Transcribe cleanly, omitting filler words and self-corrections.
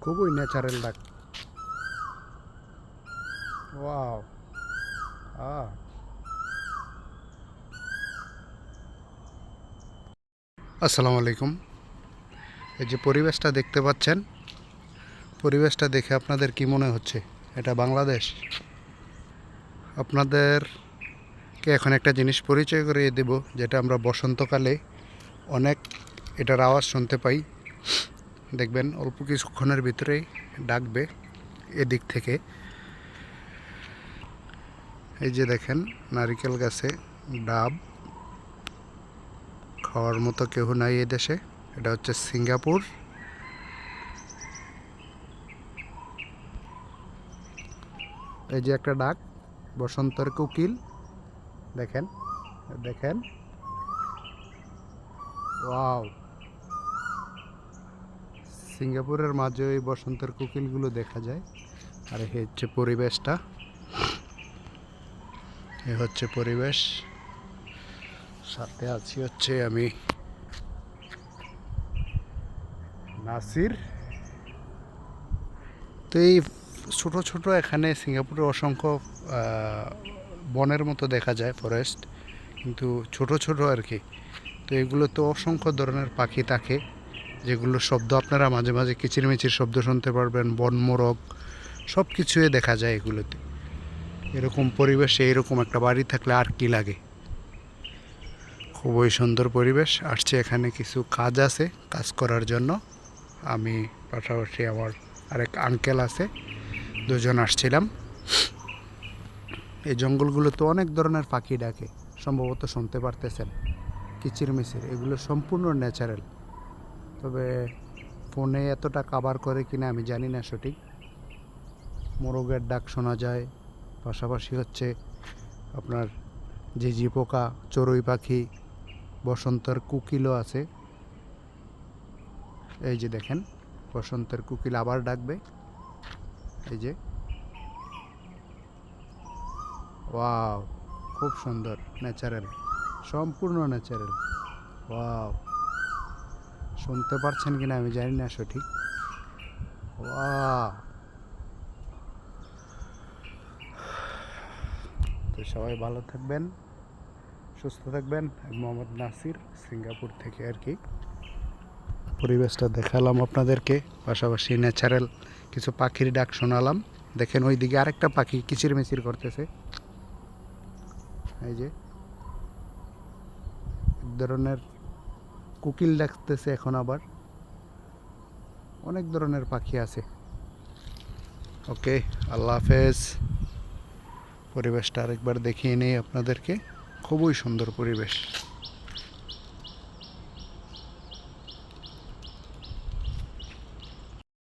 খুবই ন্যাচারাল ডাক। ওয়াও! আহ আসসালামু আলাইকুম। এই যে পরিবেশটা দেখতে পাচ্ছেন, পরিবেশটা দেখে আপনাদের কি মনে হচ্ছে? এটা বাংলাদেশ? আপনাদেরকে এখন একটা জিনিস পরিচয় করিয়ে দেব, যেটা আমরা বসন্তকালে অনেক এটার আওয়াজ শুনতে পাই। দেখবেন অল্প কিছুক্ষণের ভিতরেই ডাকবে এদিক থেকে। এই যে দেখেন, নারিকেল গাছে ডাব। খাওয়ার মতো কেউ নাই এই দেশে। এটা হচ্ছে সিঙ্গাপুর। এই যে একটা ডাক, বসন্তের কোকিল। দেখেন, দেখেন, ওয়াও! সিঙ্গাপুরের মাঝে এই বসন্তের কোকিলগুলো দেখা যায়। আর এই হচ্ছে পরিবেশটা, এ হচ্ছে পরিবেশ। সাথে আছি হচ্ছে আমি নাসির। তো এই ছোট ছোট এখানে সিঙ্গাপুরে অসংখ্য বনের মতো দেখা যায়, ফরেস্ট, কিন্তু ছোট ছোট আর কি। তো এগুলোতে অসংখ্য ধরনের পাখি থাকে, যেগুলো শব্দ আপনারা মাঝে মাঝে কিচিরমিচির শব্দ শুনতে পারবেন। বনমোরগ সব কিছুই দেখা যায় এগুলোতে। এরকম পরিবেশে এরকম একটা বাড়ি থাকলে আর কি লাগে। খুবই সুন্দর পরিবেশ। আসছে এখানে কিছু কাজ আছে, কাজ করার জন্য। আমি পাশাপাশি আমার আরেক আঙ্কেল আছে, দুজন আসছিলাম। এই জঙ্গলগুলোতে অনেক ধরনের পাখি ডাকে, সম্ভবত শুনতে পারতেছেন কিচিরমিচির। এগুলো সম্পূর্ণ ন্যাচারাল। তবে ফোনে এতটা কাভার করে কিনা আমি জানি না সঠিক। মোরগের ডাক শোনা যায়, পাশাপাশি হচ্ছে আপনার ঝিঝি পোকা, চড়ুই পাখি, বসন্তের কোকিলও আছে। এই যে দেখেন, বসন্তের কোকিল আবার ডাকবে। এই যে, ওয়াও! খুব সুন্দর, ন্যাচারাল, সম্পূর্ণ ন্যাচারাল। ওয়াও! শুনতে পারছেন কিনা আমি জানি না সঠিক। ওয়াও! তো সবাই ভালো থাকবেন, সুস্থ থাকবেন। আমি মোহাম্মদ নাসির, সিঙ্গাপুর থেকে আর কি। পরিবেশটা দেখালাম আপনাদেরকে, পাশাপাশি ন্যাচারাল কিছু পাখির ডাক শোনালাম। দেখেন ওইদিকে আরেকটা পাখি কিচিরমিচির করতেছে। এই যে এক ধরনের কোকিল ডাকতেছে এখন আবার। অনেক ধরনের পাখি আছে। ওকে, আল্লাহ হাফেজ। পরিবেশটা আরেকবার দেখিয়ে নেই আপনাদেরকে। খুবই সুন্দর পরিবেশ।